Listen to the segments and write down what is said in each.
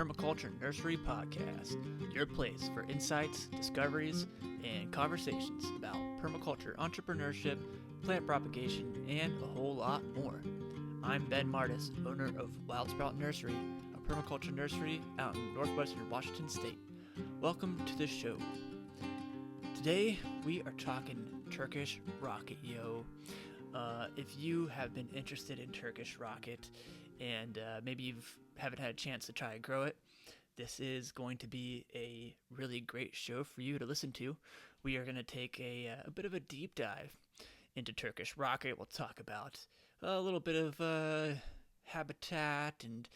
Permaculture Nursery Podcast, your place for insights, discoveries, and conversations about permaculture entrepreneurship, plant propagation, and a whole lot more. I'm Ben Martis, owner of Wild Sprout Nursery, a permaculture nursery out in northwestern Washington State. Welcome to the show. Today, we are talking Turkish Rocket, yo. If you have been interested in Turkish Rocket and maybe you haven't had a chance to try to grow it, this is going to be a really great show for you to listen to. We are going to take a bit of a deep dive into Turkish Rocket. We'll talk about a little bit of habitat and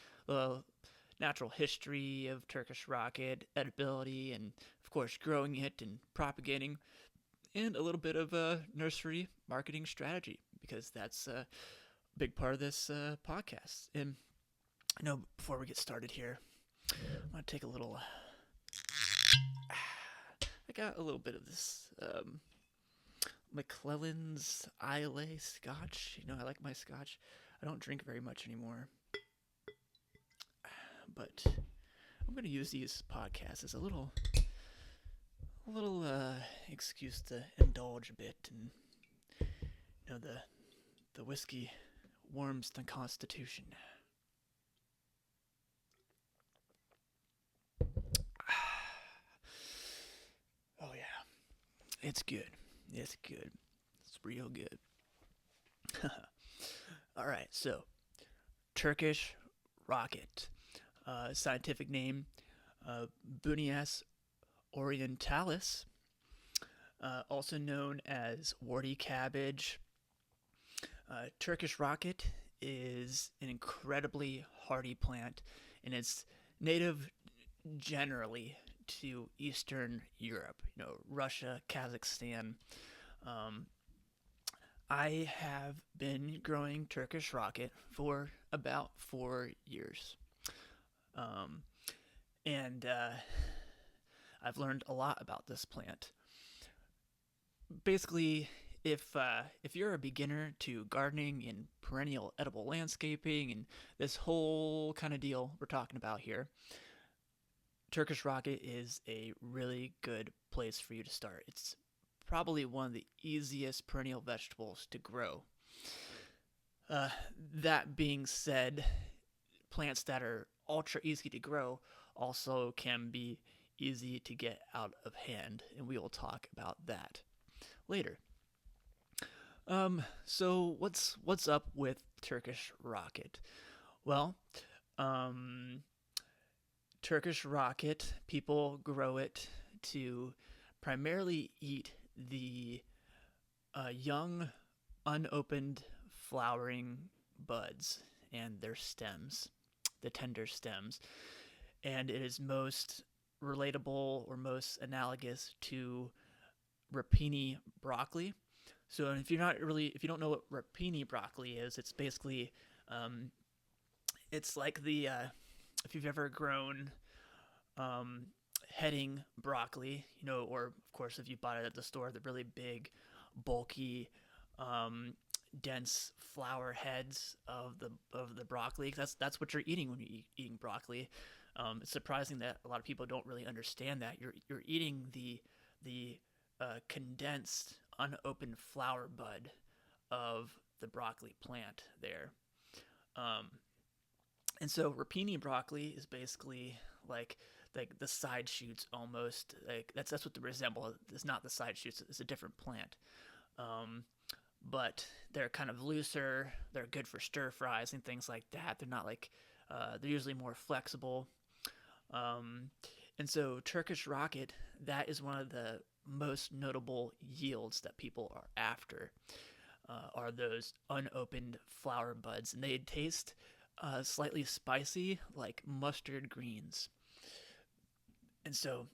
natural history of Turkish Rocket, edibility, and of course growing it and propagating, and a little bit of nursery marketing strategy, because that's a big part of this podcast. And I know before we get started here, I'm going to take a little, I got a little bit of this McClellan's Islay Scotch. You know, I like my Scotch. I don't drink very much anymore, but I'm going to use these podcasts as a little excuse to indulge a bit, and you know, the whiskey warms the constitution. Oh yeah, it's good. It's good. It's real good. All right, so Turkish Rocket, scientific name, Bunias orientalis, also known as warty cabbage. Turkish Rocket is an incredibly hardy plant, and it's native generally to Eastern Europe, you know, Russia, Kazakhstan. I have been growing Turkish Rocket for about 4 years. And I've learned a lot about this plant. Basically, if you're a beginner to gardening and perennial edible landscaping and this whole kind of deal we're talking about here, Turkish Rocket is a really good place for you to start. It's probably one of the easiest perennial vegetables to grow. That being said, plants that are ultra easy to grow also can be easy to get out of hand, and we will talk about that later. So what's up with Turkish Rocket? Well, Turkish Rocket, people grow it to primarily eat the young, unopened flowering buds and their stems, the tender stems, and it is most relatable or most analogous to rapini broccoli. So if you don't know what rapini broccoli is, it's basically, it's like if you've ever grown heading broccoli, you know, or of course if you bought it at the store, the really big, bulky, dense flower heads of the broccoli. That's what you're eating when you're eating broccoli. It's surprising that a lot of people don't really understand that you're eating the condensed, unopened flower bud of the broccoli plant there. And so rapini broccoli is basically like the side shoots almost. Like that's what they resemble. It's not the side shoots. It's a different plant. But they're kind of looser. They're good for stir fries and things like that. They're not like they're usually more flexible. And so Turkish Rocket, that is one of the most notable yields that people are after, are those unopened flower buds, and they taste slightly spicy, like mustard greens. And so,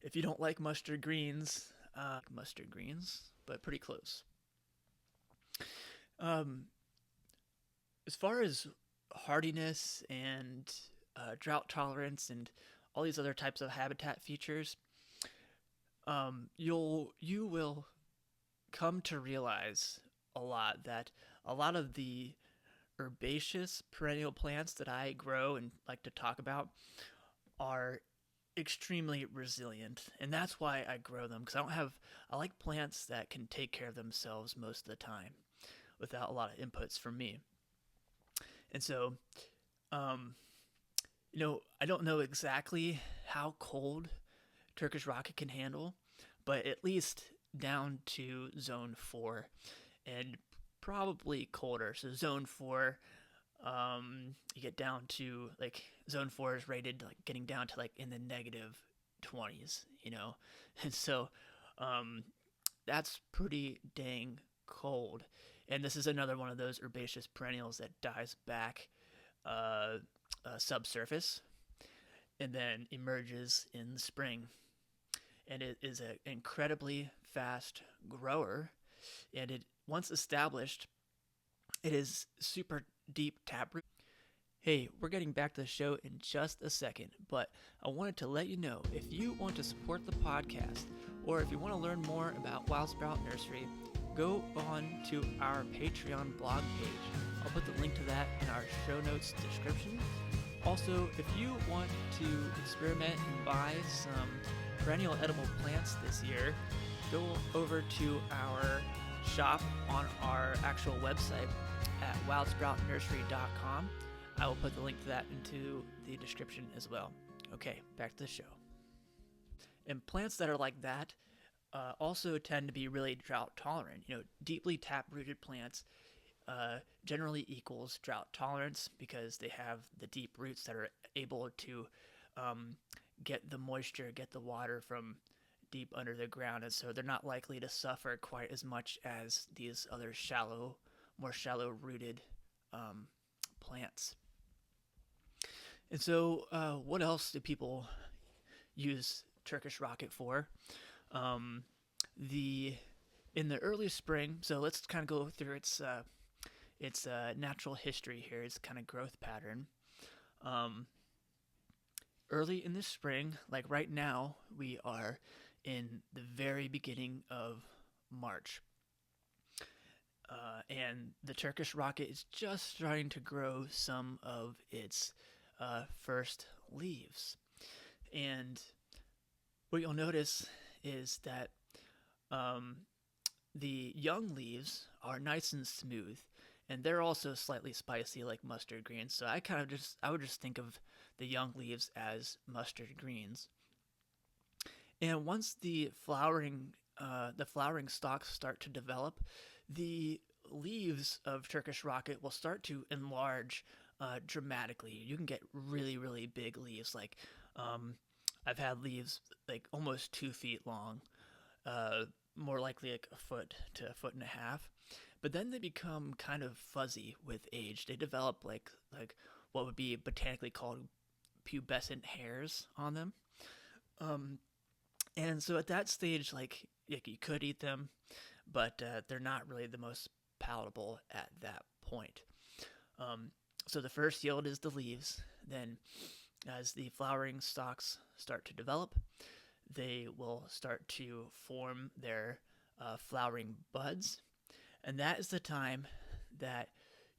if you don't like mustard greens, but pretty close. As far as hardiness and drought tolerance and all these other types of habitat features, you will come to realize a lot of the herbaceous perennial plants that I grow and like to talk about are extremely resilient, and that's why I grow them, because I like plants that can take care of themselves most of the time without a lot of inputs from me. And so, um, I don't know exactly how cold Turkish Rocket can handle, but at least down to zone 4 and probably colder. So zone 4, you get down to like zone 4 is rated like getting down to like in the negative 20s, and so um, that's pretty dang cold. And this is another one of those herbaceous perennials that dies back uh, subsurface and then emerges in the spring. And it is an incredibly fast grower. And it once established, it is super deep taproot. Hey, we're getting back to the show in just a second, but I wanted to let you know if you want to support the podcast or if you want to learn more about Wild Sprout Nursery, go on to our Patreon blog page. I'll put the link to that in our show notes description. Also, if you want to experiment and buy some perennial edible plants this year, go over to our shop on our actual website at wildsproutnursery.com. I will put the link to that into the description as well. Okay, back to the show. And plants that are like that also tend to be really drought tolerant. Deeply tap-rooted plants generally equals drought tolerance because they have the deep roots that are able to get the moisture, get the water from deep under the ground, and so they're not likely to suffer quite as much as these other more shallow-rooted plants. And so, what else do people use Turkish Rocket for? In the early spring, so let's kind of go through its natural history here, its kind of growth pattern. Early in the spring, like right now, we are in the very beginning of March. And the Turkish Rocket is just starting to grow some of its first leaves. And what you'll notice is that the young leaves are nice and smooth, and they're also slightly spicy like mustard greens. So I would just think of the young leaves as mustard greens. And once the flowering stalks start to develop, the leaves of Turkish Rocket will start to enlarge dramatically. You can get really, really big leaves. Like I've had leaves like almost 2 feet long, more likely like a foot to a foot and a half. But then they become kind of fuzzy with age. They develop like what would be botanically called pubescent hairs on them. And so at that stage, like you could eat them, but they're not really the most palatable at that point. So the first yield is the leaves. Then as the flowering stalks start to develop, they will start to form their flowering buds. And that is the time that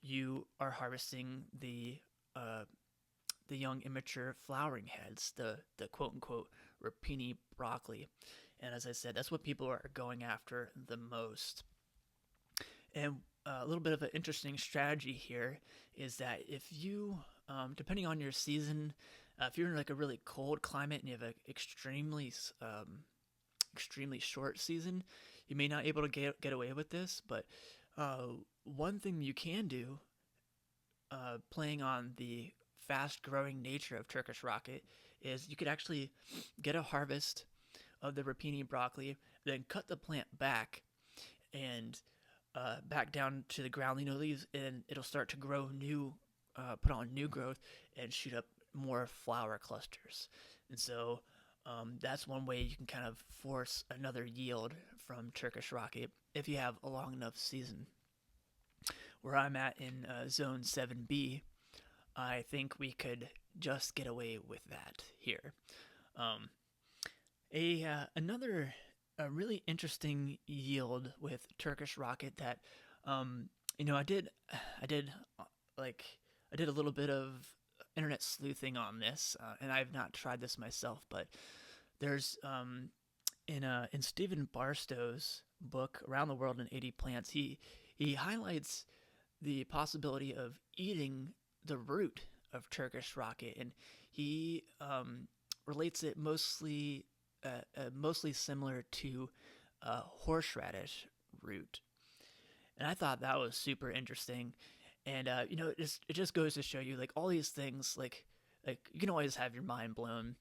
you are harvesting the young immature flowering heads, the quote-unquote rapini broccoli. And as I said, that's what people are going after the most. And a little bit of an interesting strategy here is that if you, depending on your season, if you're in like a really cold climate and you have an extremely short season, you may not be able to get away with this. But one thing you can do, playing on the fast-growing nature of Turkish Rocket, is you could actually get a harvest of the rapini broccoli, then cut the plant back and back down to the ground leaves, and it'll start to grow put on new growth and shoot up more flower clusters. And so that's one way you can kind of force another yield from Turkish Rocket if you have a long enough season. Where I'm at in zone 7B, I think we could just get away with that here. Another really interesting yield with Turkish Rocket that I did like I did a little bit of internet sleuthing on this, and I've not tried this myself, but there's in Stephen Barstow's book Around the World in 80 Plants, he highlights the possibility of eating the root of Turkish rocket, and he relates it mostly similar to horseradish root. And I thought that was super interesting. And it just goes to show you, like, all these things, like you can always have your mind blown.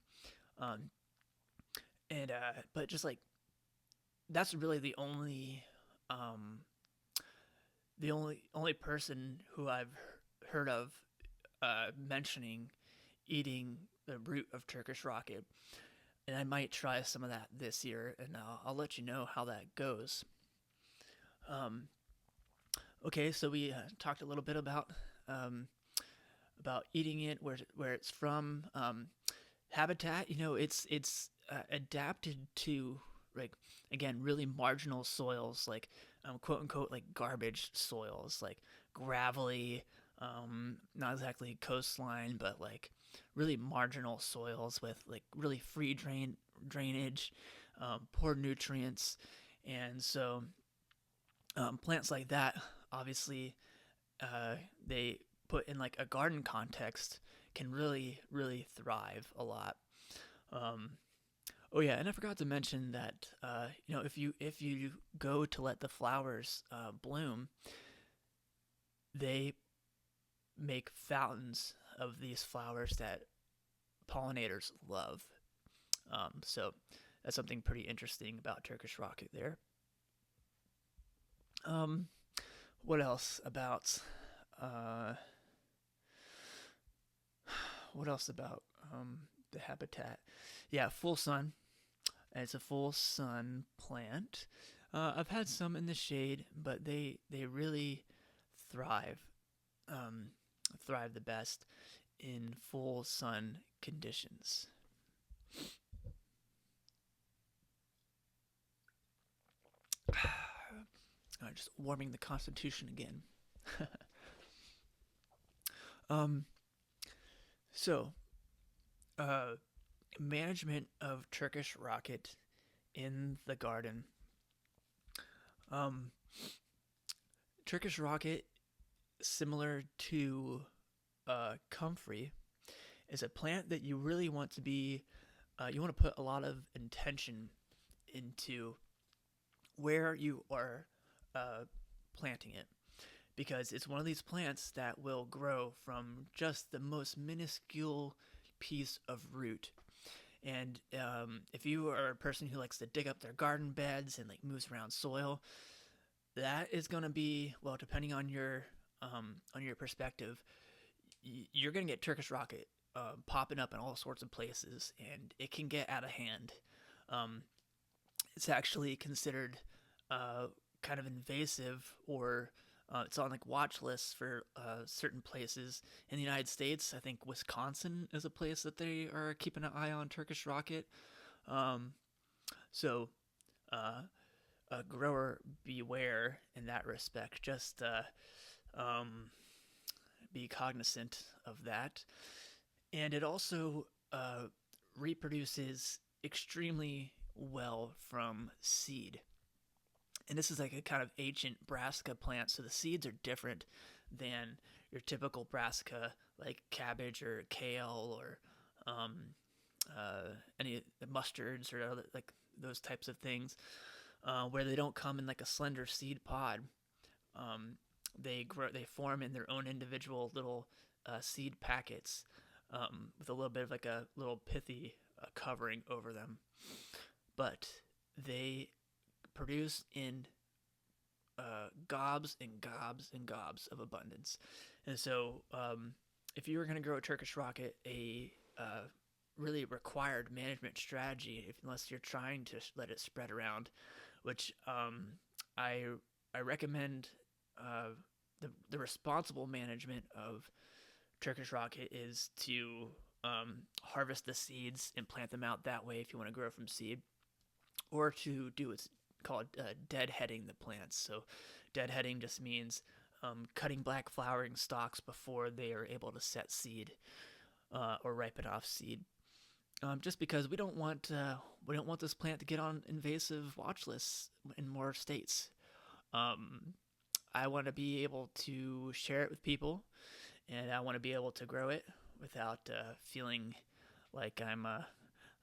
Um, and But just like that's really um, the only person who I've heard of mentioning eating the root of Turkish rocket, and I might try some of that this year, and I'll let you know how that goes. Um, okay, so we talked a little bit um, about eating it, where it's from, habitat. It's adapted to, like, again, really marginal soils, like, quote unquote, like garbage soils, like gravelly, not exactly coastline, but like really marginal soils with like really free drainage, poor nutrients, and so plants like that, obviously, they put in like a garden context can really thrive a lot. Um, oh yeah, and I forgot to mention that if you go to let the flowers bloom, they make fountains of these flowers that pollinators love. So that's something pretty interesting about Turkish rocket there. Um, what else about uh, what else about the habitat? Yeah, full sun. It's a full sun plant. I've had some in the shade, but they really thrive um, thrive the best in full sun conditions. Just warming the Constitution again. um, so, uh, management of Turkish rocket in the garden. Um, Turkish rocket, similar to comfrey, is a plant that you really want to be. You want to put a lot of intention into where you are planting it, because it's one of these plants that will grow from just the most minuscule piece of root. And if you are a person who likes to dig up their garden beds and like moves around soil, that is going to be, well, depending on your perspective, you're going to get Turkish rocket popping up in all sorts of places, and it can get out of hand. Um, it's actually considered uh, kind of invasive, or it's on like watch lists for certain places in the United States. I think Wisconsin is a place that they are keeping an eye on Turkish rocket. Um, so, grower beware in that respect. Just um, be cognizant of that. And it also reproduces extremely well from seed. And this is like a kind of ancient brassica plant, so the seeds are different than your typical brassica, like cabbage or kale or um, any mustards or other, like those types of things, where they don't come in like a slender seed pod. Um, they form in their own individual little seed packets, with a little bit of like a little pithy covering over them, but they produce in gobs and gobs and gobs of abundance. And so, if you were going to grow a Turkish rocket, a really required management strategy, unless you're trying to let it spread around, which I I recommend the responsible management of Turkish rocket is to harvest the seeds and plant them out that way if you want to grow from seed, or to do what's called deadheading the plants. So deadheading just means cutting black flowering stalks before they are able to set seed or ripen off seed. Just because we don't want this plant to get on invasive watch lists in more states. Um, I want to be able to share it with people, and I want to be able to grow it without feeling like I'm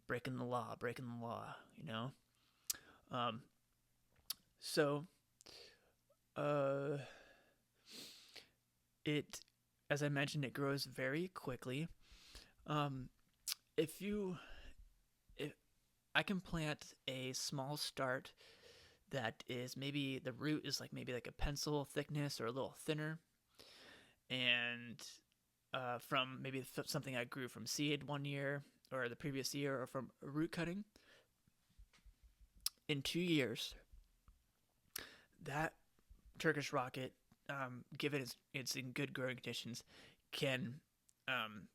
breaking the law, you know. Um, so uh, it, as I mentioned, it grows very quickly. Um, if you, if I can plant a small start that is maybe the root is like maybe like a pencil thickness or a little thinner, and from maybe something I grew from seed one year or the previous year or from root cutting, in 2 years, that Turkish Rocket, given it's in good growing conditions, can um,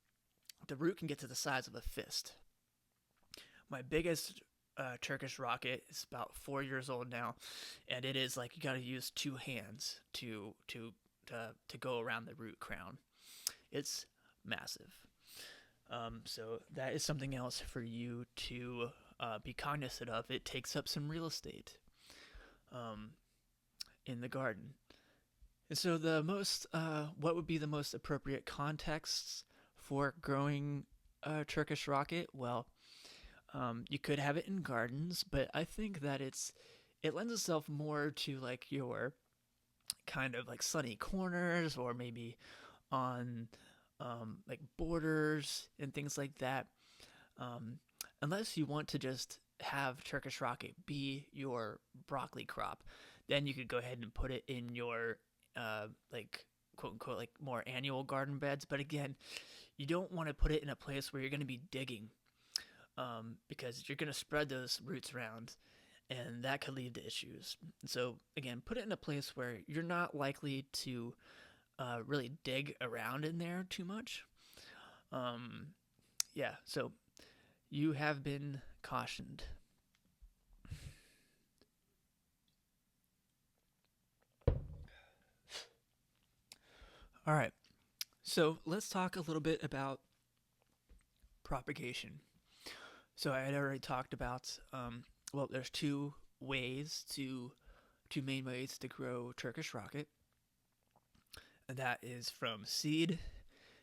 the root can get to the size of a fist. My biggest Turkish Rocket is about 4 years old now, and it is like you got to use two hands to go around the root crown. It's massive. So that is something else for you to be cognizant of. It takes up some real estate um, in the garden. And so what would be the most appropriate contexts for growing a Turkish Rocket? Well, you could have it in gardens, but I think that it lends itself more to like your kind of like sunny corners or maybe on like borders and things like that. Um, Unless you want to just have Turkish Rocket be your broccoli crop, then you could go ahead and put it in your like quote unquote like more annual garden beds. But again, you don't want to put it in a place where you're going to be digging, because you're going to spread those roots around, and that could lead to issues. So again, put it in a place where you're not likely to really dig around in there too much. Um, yeah, so you have been cautioned. All right, so let's talk a little bit about propagation. So I had already talked about, well, there's two main ways to grow Turkish Rocket, and that is from seed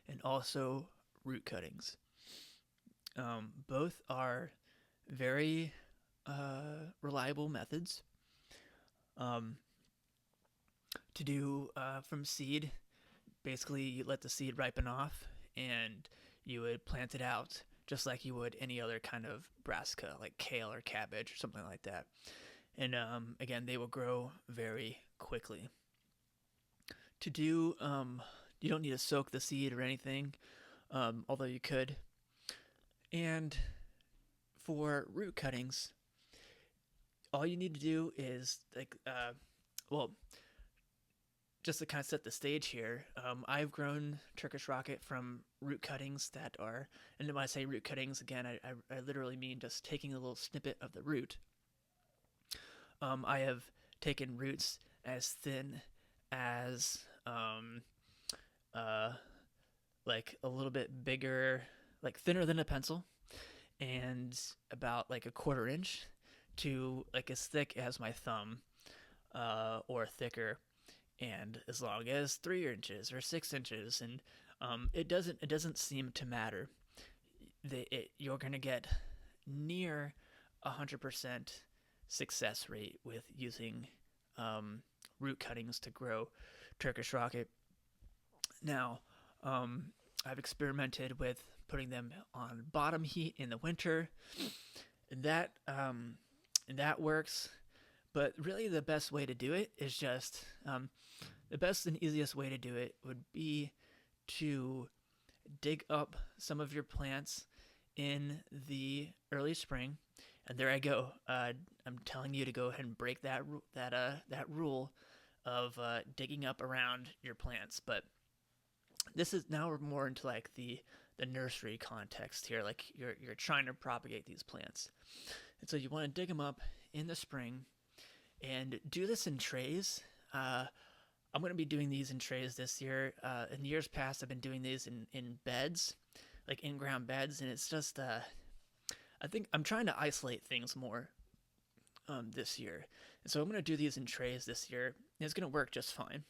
and also root cuttings. Both are very reliable methods. Um, to do from seed, basically you let the seed ripen off and you would plant it out just like you would any other kind of brassica, like kale or cabbage or something like that. And again, they will grow very quickly. To do, you don't need to soak the seed or anything, although you could. And for root cuttings, all you need to do is like, well, just to kind of set the stage here, I've grown Turkish Rocket from root cuttings that are, and when I say root cuttings, again, I literally mean just taking a little snippet of the root. I have taken roots as thin as, uh, like a little bit bigger, like thinner than a pencil, and about like a quarter inch to like as thick as my thumb, or thicker, and as long as 3 inches or 6 inches, and it doesn't seem to matter. You're gonna get near 100% success rate with using root cuttings to grow Turkish Rocket. Now, I've experimented with putting them on bottom heat in the winter, and that works. But really, the best way to do it is just the best and easiest way to do it would be to dig up some of your plants in the early spring. And there I go. I'm telling you to go ahead and break that rule of digging up around your plants. But this is now we're more into like the nursery context here. Like you're trying to propagate these plants, and so you want to dig them up in the spring and do this in trays. I'm going to be doing these in trays this year. In years past, I've been doing these in beds, like in-ground beds, and it's just I think I'm trying to isolate things more this year, and so I'm going to do these in trays this year. And it's going to work just fine.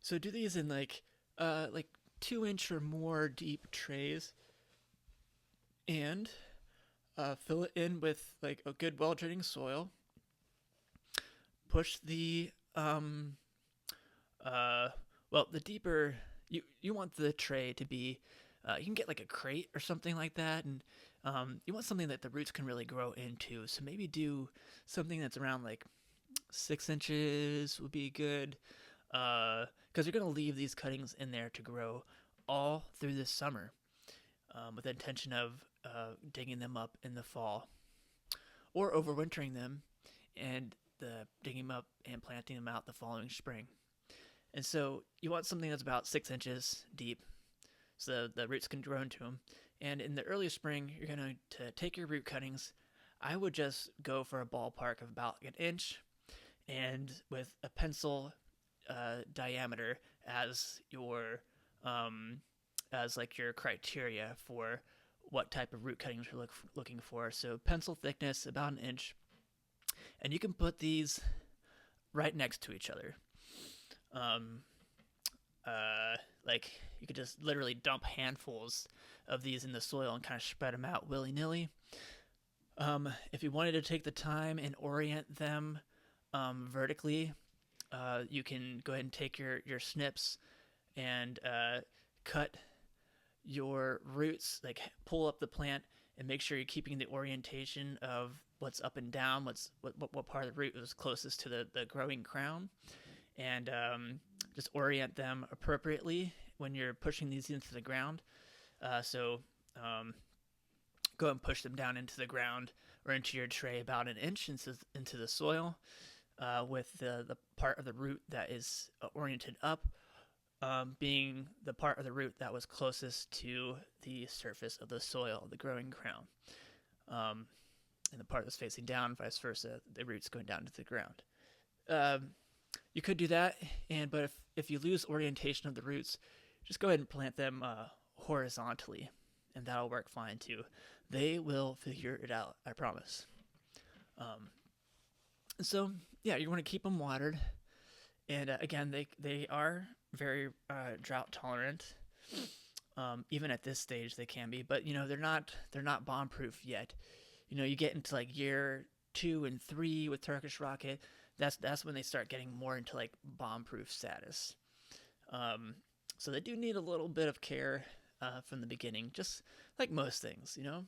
So do these in like 2 inch or more deep trays, and fill it in with like a good well draining soil. Push the uh the deeper you want the tray to be, you can get like a crate or something like that, and you want something that the roots can really grow into. So maybe do something that's around like 6 inches would be good, because you're gonna leave these cuttings in there to grow all through this summer, with the intention of digging them up in the fall or overwintering them and digging them up and planting them out the following spring. And so you want something that's about 6 inches deep so the roots can grow into them. And in the early spring, you're going to take your root cuttings. I would just go for a ballpark of about an inch, and with a pencil diameter as your your criteria for what type of root cuttings you're looking for. So pencil thickness about an inch, and you can put these right next to each other. Um, like you could just literally dump handfuls of these in the soil and kind of spread them out willy nilly. If you wanted to take the time and orient them vertically, you can go ahead and take your snips and cut your roots, like pull up the plant and make sure you're keeping the orientation of what's up and down, what part of the root is closest to the growing crown, and just orient them appropriately when you're pushing these into the ground. So go and push them down into the ground or into your tray about an inch into the soil, with the part of the root that is oriented up being the part of the root that was closest to the surface of the soil, the growing crown. And the part that's facing down, vice versa, the root's going down into the ground. You could do that, but if you lose orientation of the roots, just go ahead and plant them horizontally, and that'll work fine too. They will figure it out, I promise. So yeah, you want to keep them watered, and again, they are very drought tolerant. Even at this stage, they can be, but they're not bomb proof yet. You get into like year 2 and 3 with Turkish Rocket. That's when they start getting more into like bomb proof status. So they do need a little bit of care from the beginning, just like most things. You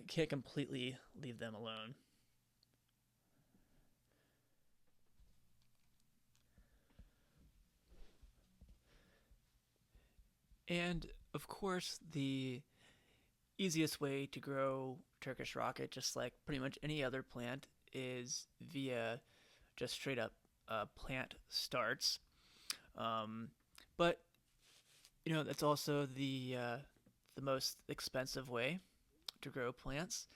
can't completely leave them alone. And of course, the easiest way to grow Turkish Rocket, just like pretty much any other plant, is via just straight up plant starts. But that's also the most expensive way to grow plants.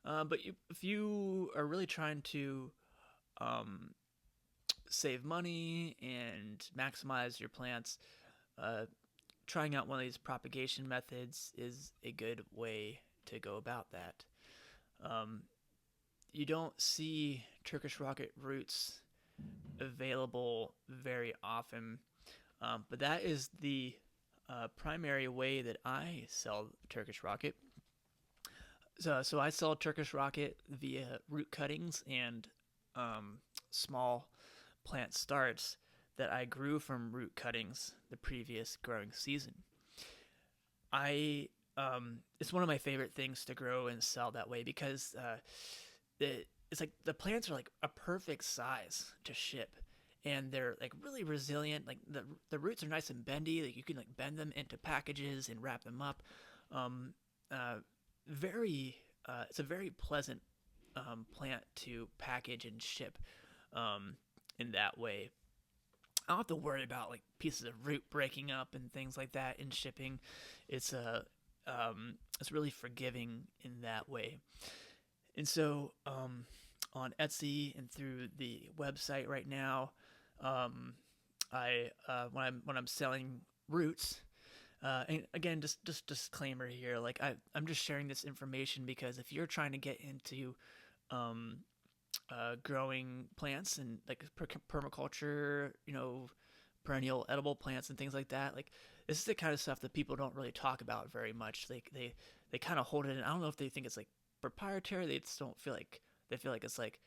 But if you are really trying to save money and maximize your plants, trying out one of these propagation methods is a good way to go about that. You don't see Turkish Rocket roots available very often, but that is the primary way that I sell Turkish Rocket. So I sell Turkish Rocket via root cuttings and small plant starts that I grew from root cuttings the previous growing season. It's one of my favorite things to grow and sell that way because it's like the plants are like a perfect size to ship, and they're like really resilient. Like the roots are nice and bendy. Like you can like bend them into packages and wrap them up. Um, very It's a very pleasant plant to package and ship in that way. I don't have to worry about like pieces of root breaking up and things like that in shipping. It's it's really forgiving in that way. And so on Etsy and through the website right now, When I'm selling roots. And again, just disclaimer here. Like I'm just sharing this information because if you're trying to get into um, growing plants and like permaculture, perennial edible plants and things like that, like this is the kind of stuff that people don't really talk about very much. They kind of hold it in. I don't know if they think it's like proprietary. They just don't feel like they feel like it's like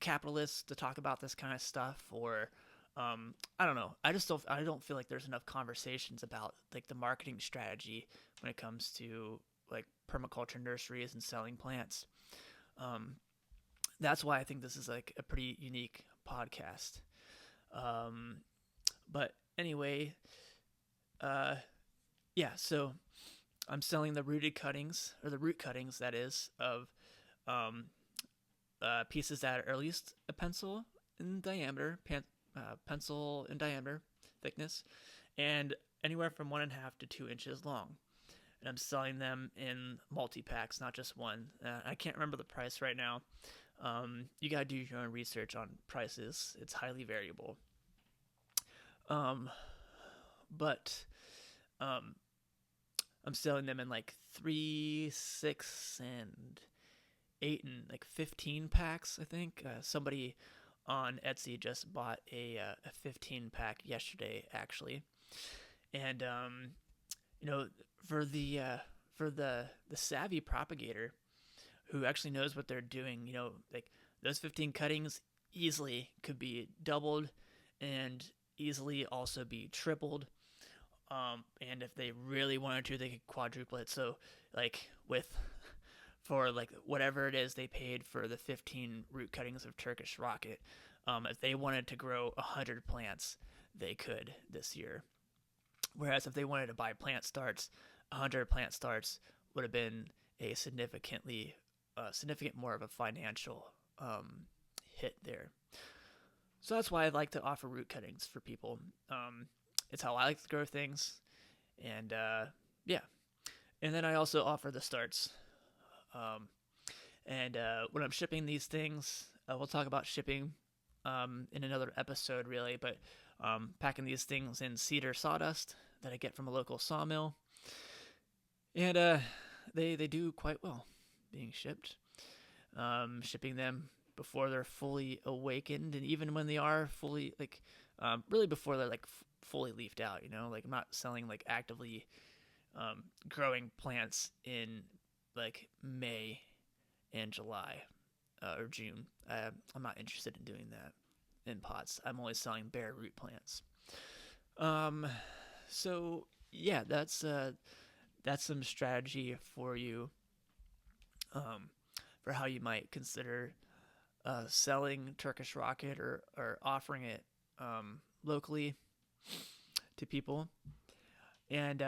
capitalists to talk about this kind of stuff, or I don't know. I don't feel like there's enough conversations about like the marketing strategy when it comes to like permaculture nurseries and selling plants. Um, that's why I think this is like a pretty unique podcast. Um, but anyway, uh, yeah. So I'm selling the rooted cuttings, or the root cuttings, that is, of um, pieces that are at least a pencil in diameter, pencil in diameter thickness, and anywhere from 1.5 to 2 inches long. And I'm selling them in multi packs, not just one. I can't remember the price right now. You gotta do your own research on prices. It's highly variable. Um, but um, I'm selling them in like 3, 6, and 8 and like 15 packs. I think somebody on Etsy just bought a 15 pack yesterday, actually, and you know, for the savvy propagator who actually knows what they're doing, like those 15 cuttings easily could be doubled and easily also be tripled. And if they really wanted to, they could quadruple it. So, like with for like whatever it is they paid for the 15 root cuttings of Turkish Rocket, if they wanted to grow 100 plants, they could this year. Whereas if they wanted to buy plant starts, 100 plant starts would have been a significant more of a financial hit there. So that's why I like to offer root cuttings for people. It's how I like to grow things, and yeah. And then I also offer the starts. Um, and when I'm shipping these things, we'll talk about shipping in another episode, really. But packing these things in cedar sawdust that I get from a local sawmill, and they do quite well being shipped. Shipping them before they're fully awakened, and even when they are fully really before they're like fully leafed out. Like I'm not selling like actively growing plants in like May and July or June. I'm not interested in doing that in pots. I'm only selling bare root plants. Um, so yeah, that's some strategy for you, um, for how you might consider selling Turkish Rocket, or offering it locally to people. And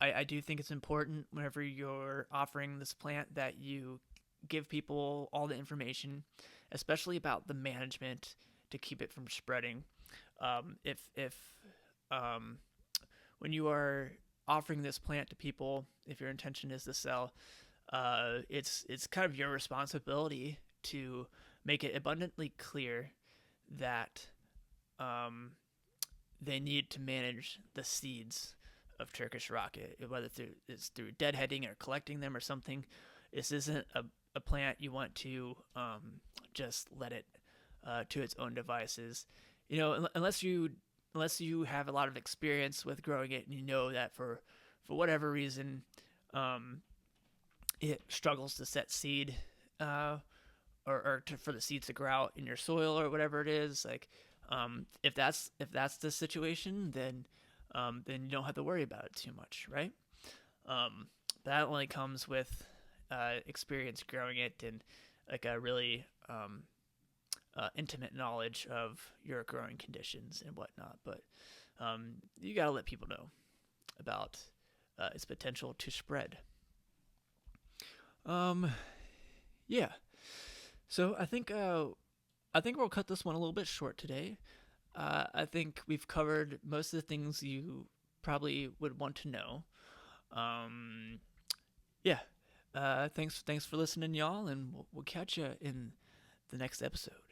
I do think it's important whenever you're offering this plant that you give people all the information, especially about the management to keep it from spreading. If um, When you are offering this plant to people, if your intention is to sell, it's kind of your responsibility to make it abundantly clear that um, they need to manage the seeds of Turkish Rocket, whether it's through deadheading or collecting them or something. This isn't a plant you want to just let it to its own devices. Unless you have a lot of experience with growing it, and you know that for whatever reason, um, it struggles to set seed, for the seeds to grow out in your soil or whatever it is. Like, if that's the situation, then you don't have to worry about it too much, right? That only comes with experience growing it, and like a really intimate knowledge of your growing conditions and whatnot. But you gotta let people know about its potential to spread. Um, yeah. So I think we'll cut this one a little bit short today. I think we've covered most of the things you probably would want to know. Um, yeah. Thanks for listening, y'all, and we'll catch you in the next episode.